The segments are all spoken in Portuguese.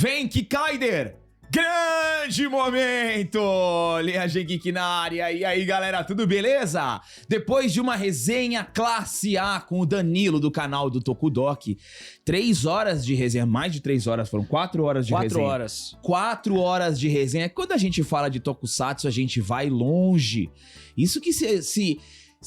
Vem, Kikaider! Grande momento! Linhagem Geek na área. E aí, galera, tudo beleza? Depois de uma resenha classe A com o Danilo do canal do Tokudok, 3 horas de resenha, mais de 3 horas, foram 4 horas de resenha. 4 horas. 4 horas de resenha. Quando a gente fala de Tokusatsu, a gente vai longe. Isso que se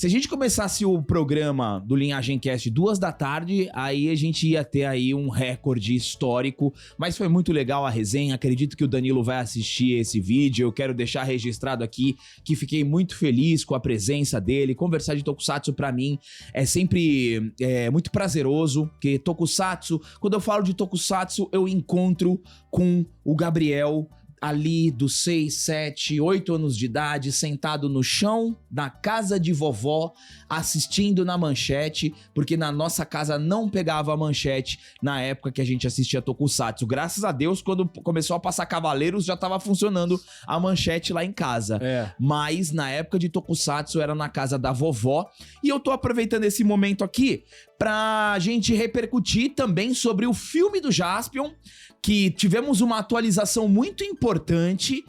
a gente começasse o programa do Linhagem Cast 2 da tarde, aí a gente ia ter aí um recorde histórico, mas foi muito legal a resenha, acredito que o Danilo vai assistir esse vídeo, eu quero deixar registrado aqui que fiquei muito feliz com a presença dele, conversar de Tokusatsu pra mim é sempre muito prazeroso, porque Tokusatsu, quando eu falo de Tokusatsu, eu encontro com o Gabriel, ali dos 6, 7, 8 anos de idade, sentado no chão da casa de vovó, assistindo na manchete, porque na nossa casa não pegava a manchete na época que a gente assistia Tokusatsu. Graças a Deus, quando começou a passar Cavaleiros, já tava funcionando a manchete lá em casa. Mas na época de Tokusatsu era na casa da vovó. E eu tô aproveitando esse momento aqui pra gente repercutir também sobre o filme do Jaspion, que tivemos uma atualização muito importante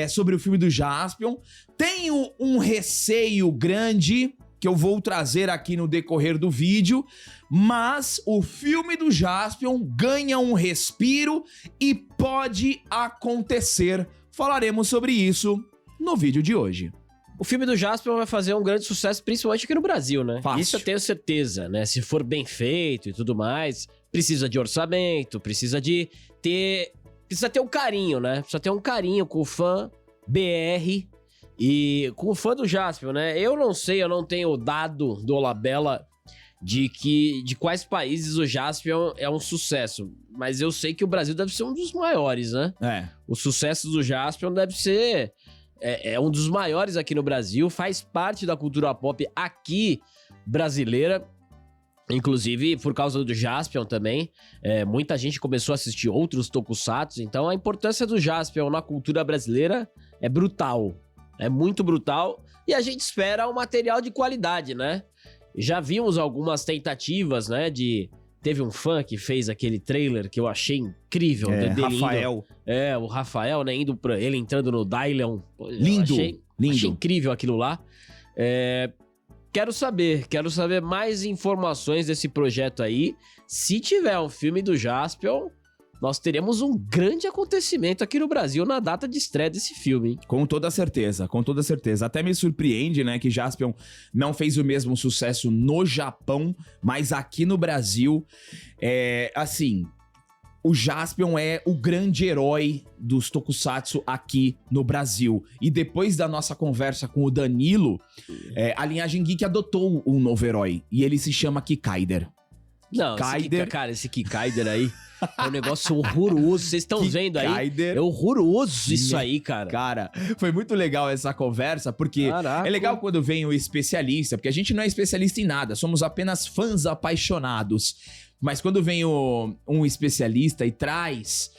sobre o filme do Jaspion. Tenho um receio grande que eu vou trazer aqui no decorrer do vídeo, mas o filme do Jaspion ganha um respiro e pode acontecer. Falaremos sobre isso no vídeo de hoje. O filme do Jaspion vai fazer um grande sucesso, principalmente aqui no Brasil, né? Fácil. Isso eu tenho certeza, né? Se for bem feito e tudo mais, precisa de orçamento, precisa ter um carinho, né? Precisa ter um carinho com o fã BR e com o fã do Jaspion, né? Eu não sei, eu não tenho o dado do Olabella de quais países o Jaspion é um sucesso, mas eu sei que o Brasil deve ser um dos maiores, né? O sucesso do Jaspion deve ser... É um dos maiores aqui no Brasil, faz parte da cultura pop aqui brasileira, inclusive por causa do Jaspion também, muita gente começou a assistir outros tokusatsu, então a importância do Jaspion na cultura brasileira é brutal, é muito brutal, e a gente espera um material de qualidade, né? Já vimos algumas tentativas, né, Teve um fã que fez aquele trailer que eu achei incrível. Rafael. O Rafael, né? Ele entrando no Dylion. Lindo. Achei incrível aquilo lá. Quero saber mais informações desse projeto aí. Se tiver um filme do Jaspion, nós teremos um grande acontecimento aqui no Brasil na data de estreia desse filme, hein? Com toda certeza, com toda certeza. Até me surpreende, né, que Jaspion não fez o mesmo sucesso no Japão, mas aqui no Brasil, assim, o Jaspion é o grande herói dos tokusatsu aqui no Brasil. E depois da nossa conversa com o Danilo, a Linhagem Geek adotou um novo herói, e ele se chama Kikaider. Não, esse Kikaider aí é um negócio horroroso. Vocês estão vendo aí? É horroroso isso aí, cara. Cara, foi muito legal essa conversa, porque é legal quando vem o especialista, porque a gente não é especialista em nada, somos apenas fãs apaixonados. Mas quando vem um especialista e traz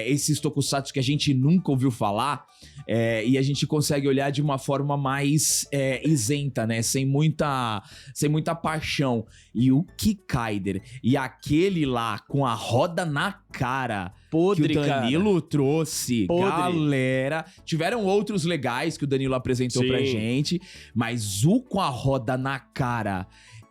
esses tokusatsu que a gente nunca ouviu falar, e a gente consegue olhar de uma forma mais isenta, né? Sem muita paixão. E o Kikaider e aquele lá com a roda na cara podre, que o Danilo cara. trouxe, galera. Tiveram outros legais que o Danilo apresentou pra gente, mas o com a roda na cara...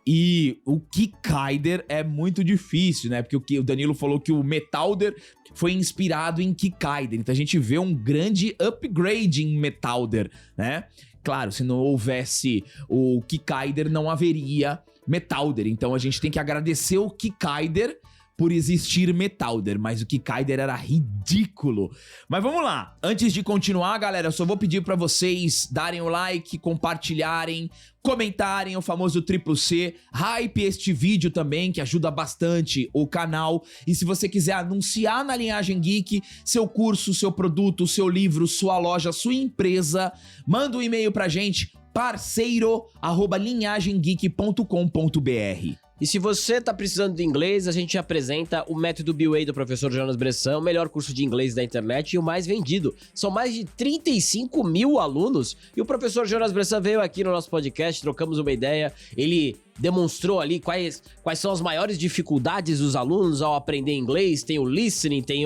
E o Kikaider é muito difícil, né? Porque o Danilo falou que o Metalder foi inspirado em Kikaider. Então a gente vê um grande upgrade em Metalder, né? Claro, se não houvesse o Kikaider, não haveria Metalder. Então a gente tem que agradecer o Kikaider por existir Metalder, mas o Kikaider era ridículo. Mas vamos lá, antes de continuar, galera, eu só vou pedir pra vocês darem o like, compartilharem, comentarem o famoso C, hype este vídeo também, que ajuda bastante o canal. E se você quiser anunciar na Linhagem Geek seu curso, seu produto, seu livro, sua loja, sua empresa, manda um e-mail pra gente, parceiro@linhagemgeek.com.br. E se você tá precisando de inglês, a gente apresenta o Método BWay do professor Jonas Bressan, o melhor curso de inglês da internet e o mais vendido. São mais de 35 mil alunos e o professor Jonas Bressan veio aqui no nosso podcast, trocamos uma ideia, ele demonstrou ali quais são as maiores dificuldades dos alunos ao aprender inglês. Tem o listening, tem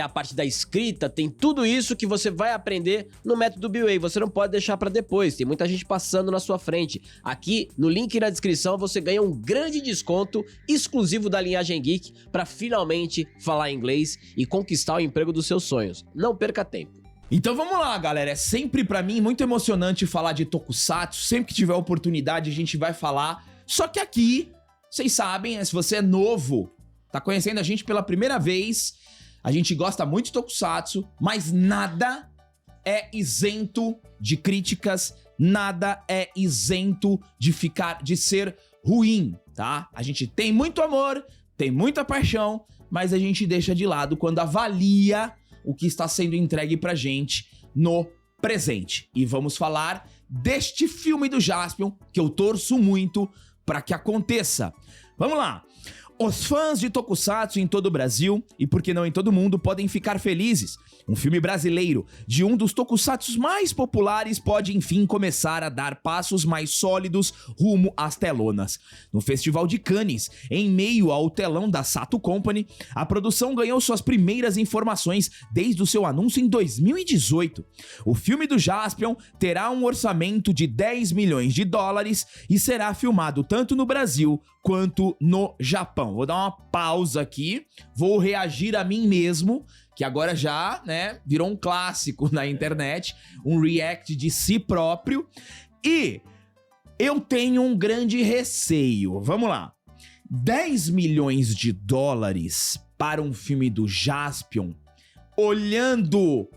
a parte da escrita, tem tudo isso que você vai aprender no método BWay. Você não pode deixar para depois, tem muita gente passando na sua frente. Aqui, no link na descrição, você ganha um grande desconto exclusivo da Linhagem Geek para finalmente falar inglês e conquistar o emprego dos seus sonhos. Não perca tempo. Então vamos lá, galera. É sempre pra mim muito emocionante falar de Tokusatsu. Sempre que tiver oportunidade a gente vai falar. Só que aqui, vocês sabem, se você é novo, tá conhecendo a gente pela primeira vez, a gente gosta muito de Tokusatsu, mas nada é isento de críticas, nada é isento de ser ruim, tá? A gente tem muito amor, tem muita paixão, mas a gente deixa de lado quando avalia o que está sendo entregue pra gente no presente. E vamos falar deste filme do Jaspion, que eu torço muito pra que aconteça. Vamos lá! Os fãs de Tokusatsu em todo o Brasil, e por que não em todo o mundo, podem ficar felizes. Um filme brasileiro de um dos Tokusatsus mais populares pode enfim começar a dar passos mais sólidos rumo às telonas. No Festival de Cannes, em meio ao telão da Sato Company, a produção ganhou suas primeiras informações desde o seu anúncio em 2018. O filme do Jaspion terá um orçamento de 10 milhões de dólares e será filmado tanto no Brasil quanto no Japão. Vou dar uma pausa aqui, vou reagir a mim mesmo, que agora já, né, virou um clássico na internet, um react de si próprio, e eu tenho um grande receio. Vamos lá. 10 milhões de dólares para um filme do Jaspion, olhando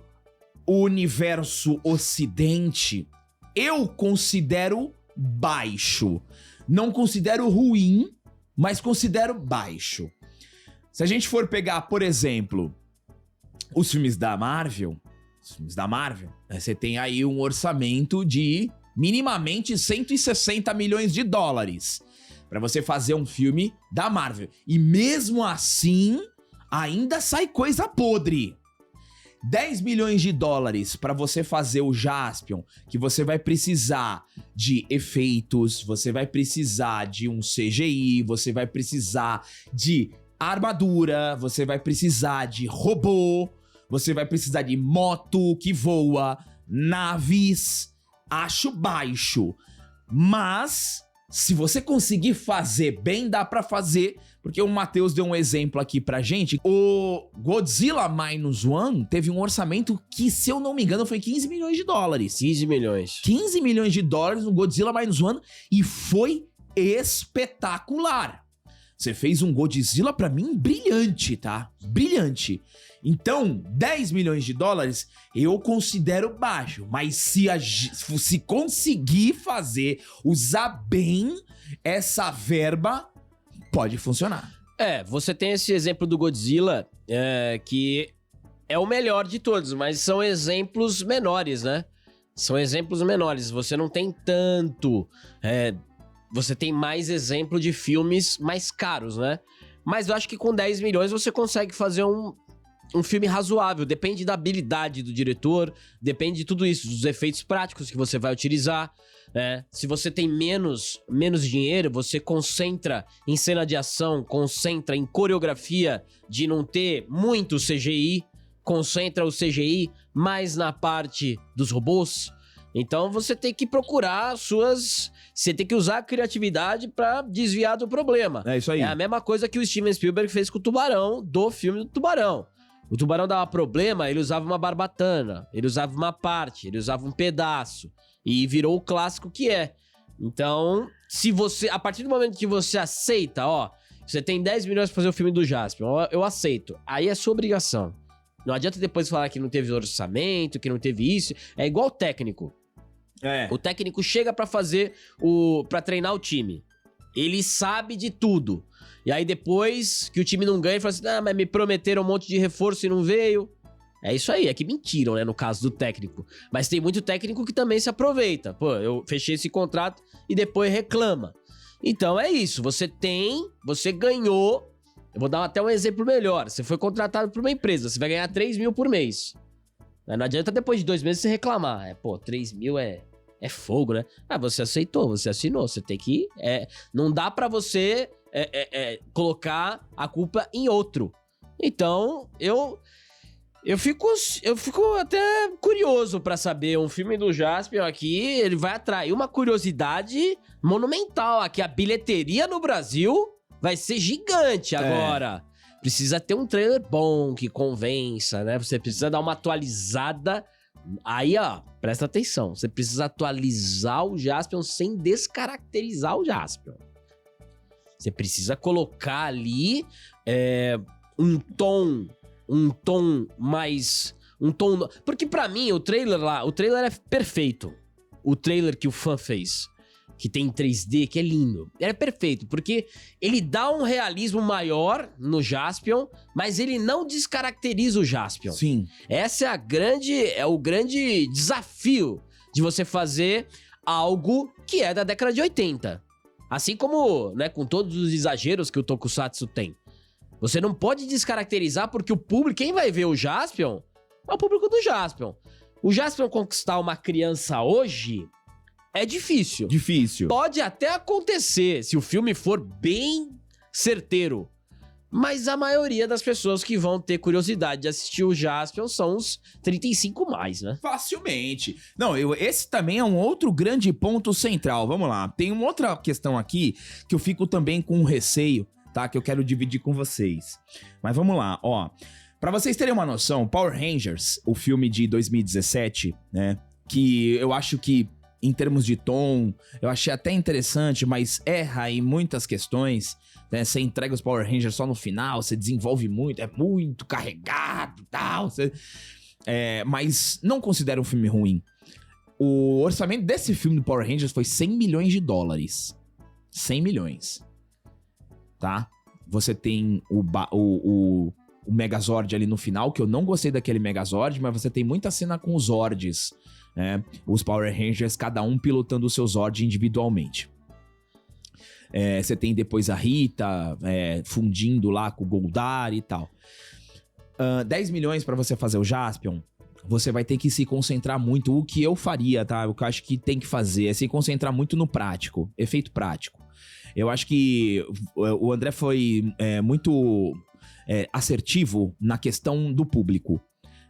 o universo ocidente, eu considero baixo. Não considero ruim, mas considero baixo. Se a gente for pegar, por exemplo, os filmes da Marvel, né, você tem aí um orçamento de minimamente 160 milhões de dólares para você fazer um filme da Marvel. E mesmo assim, ainda sai coisa podre. 10 milhões de dólares para você fazer o Jaspion, que você vai precisar de efeitos, você vai precisar de um CGI, você vai precisar de armadura, você vai precisar de robô, você vai precisar de moto que voa, naves. Acho baixo, mas se você conseguir fazer bem, dá pra fazer, porque o Matheus deu um exemplo aqui pra gente. O Godzilla Minus One teve um orçamento que, se eu não me engano, foi 15 milhões de dólares. 15 milhões. 15 milhões de dólares no Godzilla Minus One e foi espetacular. Você fez um Godzilla, pra mim, brilhante, tá? Brilhante. Então, 10 milhões de dólares eu considero baixo, mas se conseguir fazer, usar bem essa verba, pode funcionar. Você tem esse exemplo do Godzilla, que é o melhor de todos, mas são exemplos menores, né? São exemplos menores, você não tem tanto... Você tem mais exemplo de filmes mais caros, né? Mas eu acho que com 10 milhões você consegue fazer um filme razoável. Depende da habilidade do diretor, depende de tudo isso, dos efeitos práticos que você vai utilizar, né? Se você tem menos dinheiro, você concentra em cena de ação, concentra em coreografia de não ter muito CGI, concentra o CGI mais na parte dos robôs. Então você tem que procurar você tem que usar a criatividade pra desviar do problema. É isso aí. É a mesma coisa que o Steven Spielberg fez com o Tubarão, do filme do Tubarão. O Tubarão dava problema, ele usava uma barbatana, ele usava uma parte, ele usava um pedaço. E virou o clássico que é. Então, a partir do momento que você aceita, você tem 10 milhões pra fazer o filme do Jaspion, eu aceito. Aí é sua obrigação. Não adianta depois falar que não teve orçamento, que não teve isso. É igual o técnico. O técnico chega pra pra treinar o time. Ele sabe de tudo. E aí depois que o time não ganha, ele fala assim, mas me prometeram um monte de reforço e não veio. É isso aí, é que mentiram, né, no caso do técnico. Mas tem muito técnico que também se aproveita. Pô, eu fechei esse contrato e depois reclama. Então é isso, você ganhou. Eu vou dar até um exemplo melhor. Você foi contratado por uma empresa, você vai ganhar 3 mil por mês. Não adianta depois de 2 meses você reclamar. 3 mil é é fogo, né? Ah, você aceitou, você assinou, você tem que... não dá pra você colocar a culpa em outro. Então, eu fico até curioso pra saber, um filme do Jaspion aqui, ele vai atrair uma curiosidade monumental aqui. A bilheteria no Brasil vai ser gigante agora. Precisa ter um trailer bom, que convença, né? Você precisa dar uma atualizada. Aí, ó, presta atenção. Você precisa atualizar o Jaspion sem descaracterizar o Jaspion. Você precisa colocar ali um tom mais... Porque pra mim, o trailer é perfeito. O trailer que o fã fez, que tem 3D, que é lindo. É perfeito, porque ele dá um realismo maior no Jaspion, mas ele não descaracteriza o Jaspion. Sim. Essa é o grande desafio de você fazer algo que é da década de 80. Assim como, né, com todos os exageros que o Tokusatsu tem. Você não pode descaracterizar, porque o público, quem vai ver o Jaspion, é o público do Jaspion. O Jaspion conquistar uma criança hoje é difícil. Difícil. Pode até acontecer, se o filme for bem certeiro. Mas a maioria das pessoas que vão ter curiosidade de assistir o Jaspion são os 35 mais, né? Facilmente. Não, esse também é um outro grande ponto central. Vamos lá. Tem uma outra questão aqui que eu fico também com receio, tá? Que eu quero dividir com vocês. Mas vamos lá, ó. Pra vocês terem uma noção, Power Rangers, o filme de 2017, né? Que eu acho que, em termos de tom, eu achei até interessante, mas erra em muitas questões, né? Você entrega os Power Rangers só no final, você desenvolve muito, é muito carregado e tal. Mas não considero um filme ruim. O orçamento desse filme do Power Rangers foi 100 milhões de dólares. 100 milhões. Tá? Você tem o Megazord ali no final, que eu não gostei daquele Megazord, mas você tem muita cena com os Zords, né? Os Power Rangers, cada um pilotando o seu Zord individualmente. Você tem depois a Rita fundindo lá com o Goldar e tal. 10 milhões pra você fazer o Jaspion, você vai ter que se concentrar muito. O que eu faria, tá? O que eu acho que tem que fazer é se concentrar muito no prático, efeito prático. Eu acho que o André foi muito assertivo na questão do público.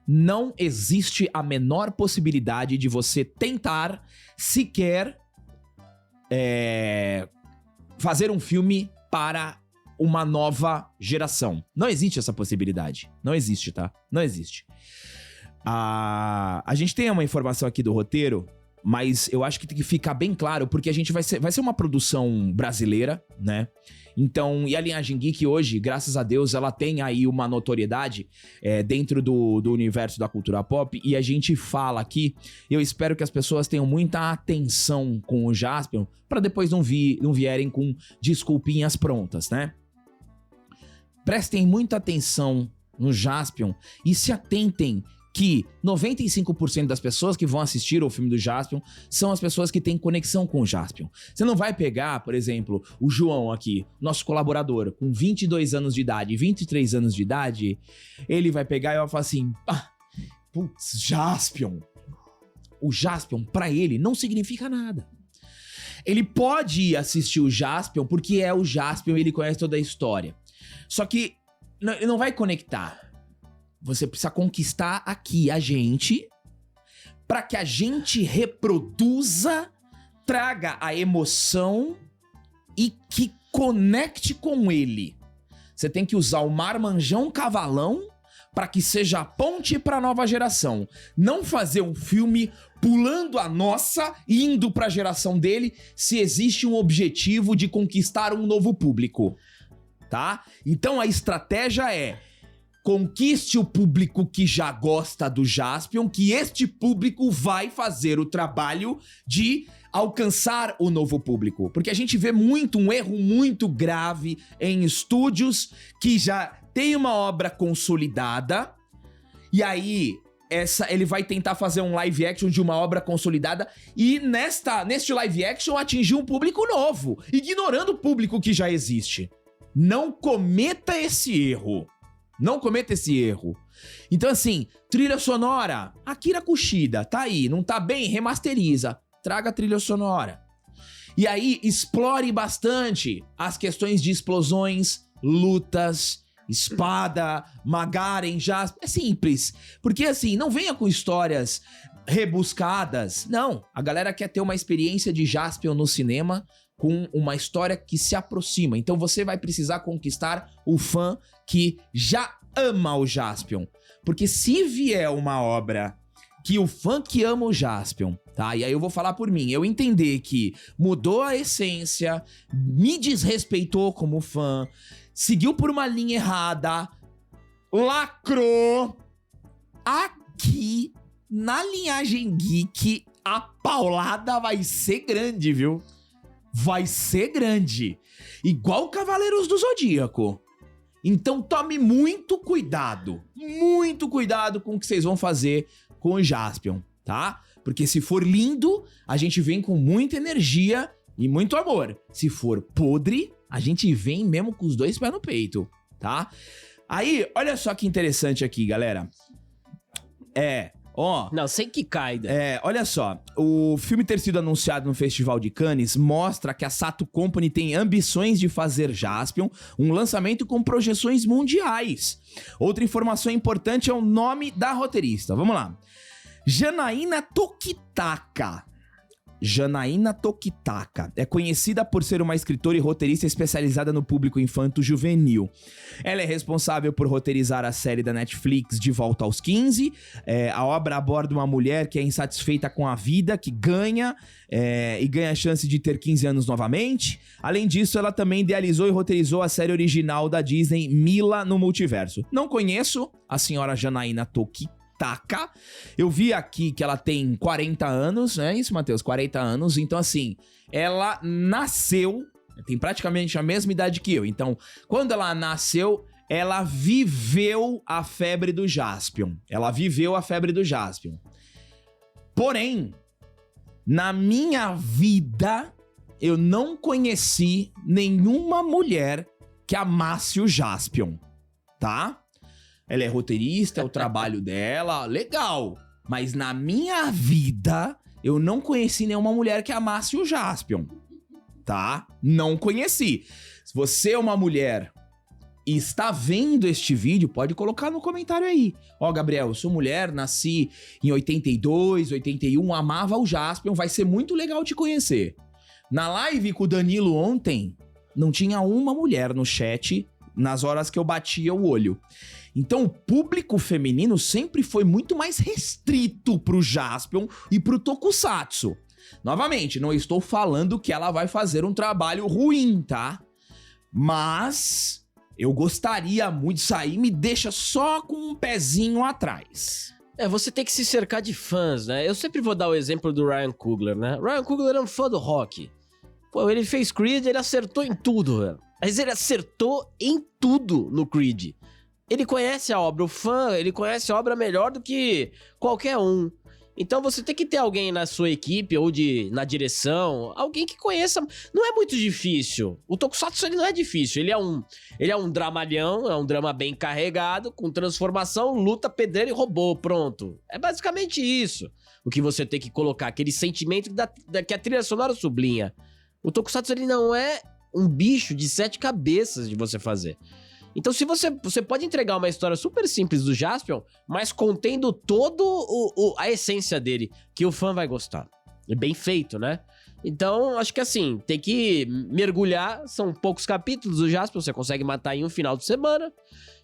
Não existe a menor possibilidade de você tentar sequer fazer um filme para uma nova geração. Não existe essa possibilidade. Não existe, tá? Não existe. A gente tem uma informação aqui do roteiro, mas eu acho que tem que ficar bem claro, porque a gente vai ser uma produção brasileira, né? Então, e a Linhagem Geek hoje, graças a Deus, ela tem aí uma notoriedade dentro do universo da cultura pop, e a gente fala aqui, eu espero que as pessoas tenham muita atenção com o Jaspion, pra depois não vierem com desculpinhas prontas, né? Prestem muita atenção no Jaspion e se atentem que 95% das pessoas que vão assistir ao filme do Jaspion são as pessoas que têm conexão com o Jaspion. Você não vai pegar, por exemplo, o João aqui, nosso colaborador, com 22 anos de idade, 23 anos de idade, ele vai pegar e vai falar assim, putz, Jaspion. O Jaspion, pra ele, não significa nada. Ele pode ir assistir o Jaspion porque é o Jaspion e ele conhece toda a história. Só que ele não vai conectar. Você precisa conquistar aqui a gente, para que a gente reproduza, traga a emoção e que conecte com ele. Você tem que usar o Marmanjão Cavalão para que seja a ponte para a nova geração. Não fazer um filme pulando a nossa e indo para a geração dele, se existe um objetivo de conquistar um novo público, tá? Então a estratégia é: conquiste o público que já gosta do Jaspion, que este público vai fazer o trabalho de alcançar o novo público. Porque a gente vê um erro muito grave em estúdios que já tem uma obra consolidada, e aí ele vai tentar fazer um live action de uma obra consolidada e neste live action atingir um público novo, ignorando o público que já existe. Não cometa esse erro. Não cometa esse erro. Então, assim, trilha sonora, Akira Kushida, tá aí, não tá bem? Remasteriza. traga a trilha sonora. E aí, explore bastante as questões de explosões, lutas, espada, Magaren, Jaspion. É simples. Porque assim, não venha com histórias rebuscadas. Não, a galera quer ter uma experiência de Jaspion no cinema com uma história que se aproxima. Então você vai precisar conquistar o fã que já ama o Jaspion. Porque se vier uma obra que o fã que ama o Jaspion, tá? E aí eu vou falar por mim, eu entender que mudou a essência, me desrespeitou como fã, seguiu por uma linha errada, lacrou, aqui na Linhagem Geek a paulada vai ser grande, viu? Vai ser grande. Igual Cavaleiros do Zodíaco. Então tome muito cuidado com o que vocês vão fazer com o Jaspion, tá? Porque se for lindo, a gente vem com muita energia e muito amor. Se for podre, a gente vem mesmo com os 2 pés no peito, tá? Aí, olha só que interessante aqui, galera. Não, sem que caia. Olha só, o filme ter sido anunciado no Festival de Cannes mostra que a Sato Company tem ambições de fazer Jaspion um lançamento com projeções mundiais. Outra informação importante é o nome da roteirista. Vamos lá. Janaína Tokitaka. Janaína Tokitaka é conhecida por ser uma escritora e roteirista especializada no público infanto-juvenil. Ela é responsável por roteirizar a série da Netflix De Volta aos 15. A obra aborda uma mulher que é insatisfeita com a vida, que ganha e ganha a chance de ter 15 anos novamente. Além disso, ela também idealizou e roteirizou a série original da Disney, Mila no Multiverso. Não conheço a senhora Janaína Tokitaka. Eu vi aqui que ela tem 40 anos, né? Isso, Matheus, 40 anos. Então, assim, ela nasceu, tem praticamente a mesma idade que eu. Então, quando ela nasceu, ela viveu a febre do Jaspion. Porém, na minha vida, eu não conheci nenhuma mulher que amasse o Jaspion, tá? Ela é roteirista, é o trabalho dela, legal. Mas na minha vida, eu não conheci nenhuma mulher que amasse o Jaspion, tá? Não conheci. Se você é uma mulher e está vendo este vídeo, pode colocar no comentário aí. Ó, Gabriel, eu sou mulher, nasci em 82, 81, amava o Jaspion, vai ser muito legal te conhecer. Na live com o Danilo ontem, não tinha uma mulher no chat nas horas que eu batia o olho. Então o público feminino sempre foi muito mais restrito pro Jaspion e pro Tokusatsu. Novamente, não estou falando que ela vai fazer um trabalho ruim, tá? Mas eu gostaria muito disso aí, me deixa só com um pezinho atrás. Você tem que se cercar de fãs, né? Eu sempre vou dar o exemplo do Ryan Coogler, né? Ryan Coogler é um fã do rock. Pô, ele fez Creed, ele acertou em tudo, velho. Mas ele acertou em tudo no Creed. Ele conhece a obra, o fã, ele conhece a obra melhor do que qualquer um. Então você tem que ter alguém na sua equipe ou na direção, alguém que conheça. Não é muito difícil. O Tokusatsu ele não é difícil. Ele é um dramalhão, é um drama bem carregado, com transformação, luta, pedreiro e robô, pronto. É basicamente isso. O que você tem que colocar, aquele sentimento que a trilha sonora sublinha. O Tokusatsu ele não é um bicho de 7 cabeças de você fazer. Então, se você pode entregar uma história super simples do Jaspion, mas contendo todo a essência dele, que o fã vai gostar. É bem feito, né? Então, acho que assim, tem que mergulhar, são poucos capítulos do Jaspion, você consegue matar em um final de semana,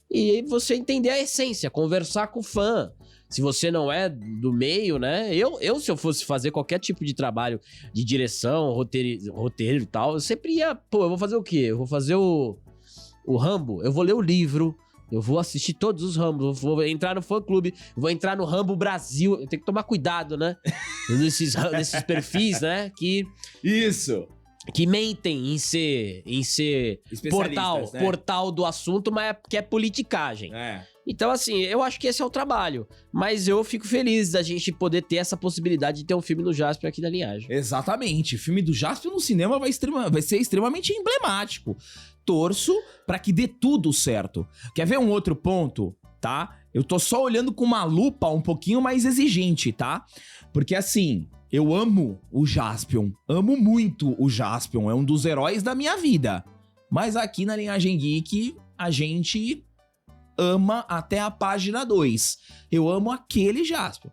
e você entender a essência, conversar com o fã. Se você não é do meio, né? Eu se eu fosse fazer qualquer tipo de trabalho de direção, roteiro e tal, eu sempre ia, eu vou fazer o quê? Eu vou fazer o Rambo, eu vou ler o livro, eu vou assistir todos os Rambos, eu vou entrar no fã-clube, vou entrar no Rambo Brasil, eu tenho que tomar cuidado, né? nesses perfis, né? Isso! Que mentem em ser portal do assunto, mas que é politicagem. Então, assim, eu acho que esse é o trabalho. Mas eu fico feliz da gente poder ter essa possibilidade de ter um filme do Jaspion aqui na linhagem. Exatamente. O filme do Jaspion no cinema vai ser extremamente emblemático. Torço pra que dê tudo certo. Quer ver um outro ponto, tá? Eu tô só olhando com uma lupa um pouquinho mais exigente, tá? Porque, assim, Eu amo o Jaspion. Amo muito o Jaspion. É um dos heróis da minha vida. Mas aqui na Linhagem Geek, a gente ama até a página 2. Eu amo aquele Jaspion.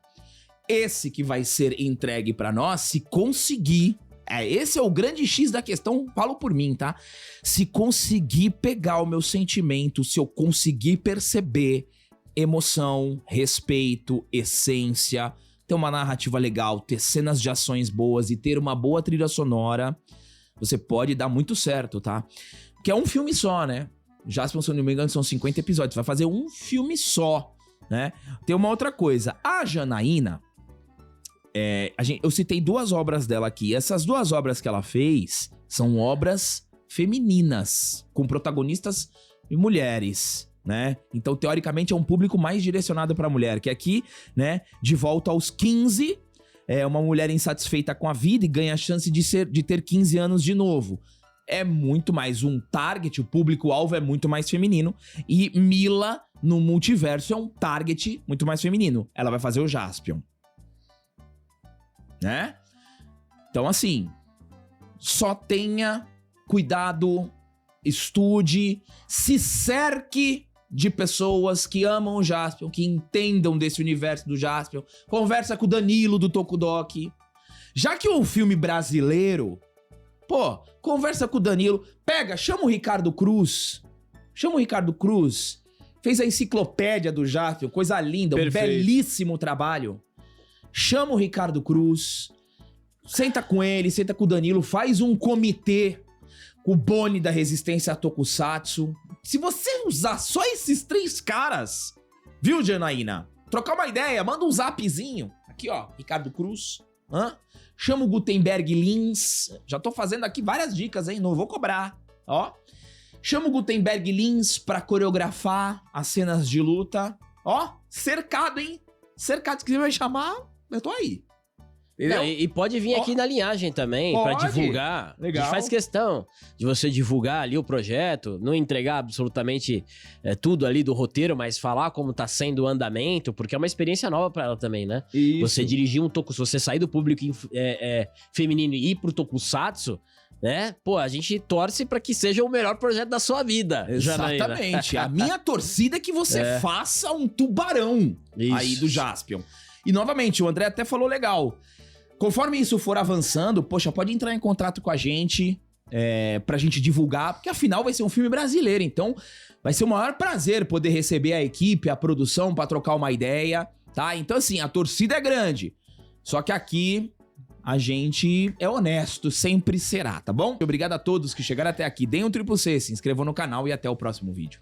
Esse que vai ser entregue pra nós, se conseguir... esse é o grande X da questão, falo por mim, tá? Se conseguir pegar o meu sentimento, se eu conseguir perceber emoção, respeito, essência, ter uma narrativa legal, ter cenas de ações boas e ter uma boa trilha sonora, você pode dar muito certo, tá? Que é um filme só, né? Jaspion, se eu não me engano, são 50 episódios. Vai fazer um filme só, né? Tem uma outra coisa. A Janaína... eu citei 2 obras dela aqui. Essas 2 obras que ela fez são obras femininas, com protagonistas e mulheres, né? Então, teoricamente, é um público mais direcionado pra mulher. Que aqui, né, de volta aos 15, é uma mulher insatisfeita com a vida e ganha a chance de ter 15 anos de novo. É muito mais um target, o público-alvo é muito mais feminino. E Mila, no multiverso, é um target muito mais feminino. Ela vai fazer o Jaspion. Né? Então, assim, só tenha cuidado, estude, se cerque de pessoas que amam o Jaspion, que entendam desse universo do Jaspion. Conversa com o Danilo do Tokudok. Já que é um filme brasileiro, pô, conversa com o Danilo. Chama o Ricardo Cruz. Fez a enciclopédia do Jaspion, coisa linda, Perfeito. Um belíssimo trabalho. Chama o Ricardo Cruz, senta com ele, senta com o Danilo, faz um comitê com o Boni da Resistência a Tokusatsu. Se você usar só esses 3 caras, viu, Janaína? Trocar uma ideia, manda um zapzinho. Aqui, ó, Ricardo Cruz. Chama o Gutenberg Lins. Já tô fazendo aqui várias dicas, hein? Não vou cobrar, ó. Chama o Gutenberg Lins pra coreografar as cenas de luta. Ó, cercado, hein? Cercado, se quiser vai chamar... Eu tô aí. Não, e pode vir aqui na Linhagem também, pra divulgar. Legal. A gente faz questão de você divulgar ali o projeto, não entregar absolutamente tudo ali do roteiro, mas falar como tá sendo o andamento, porque é uma experiência nova pra ela também, né? Isso. Você dirigir um tokusatsu, você sair do público feminino e ir pro tokusatsu, né? Pô, a gente torce pra que seja o melhor projeto da sua vida. Exatamente. A minha torcida é que você faça um tubarão aí do Jaspion. E, novamente, o André até falou legal. Conforme isso for avançando, poxa, pode entrar em contato com a gente pra gente divulgar, porque afinal vai ser um filme brasileiro, então vai ser o maior prazer poder receber a equipe, a produção, pra trocar uma ideia, tá? Então, assim, a torcida é grande. Só que aqui a gente é honesto, sempre será, tá bom? Obrigado a todos que chegaram até aqui. Deem um triplo C, se inscrevam no canal e até o próximo vídeo.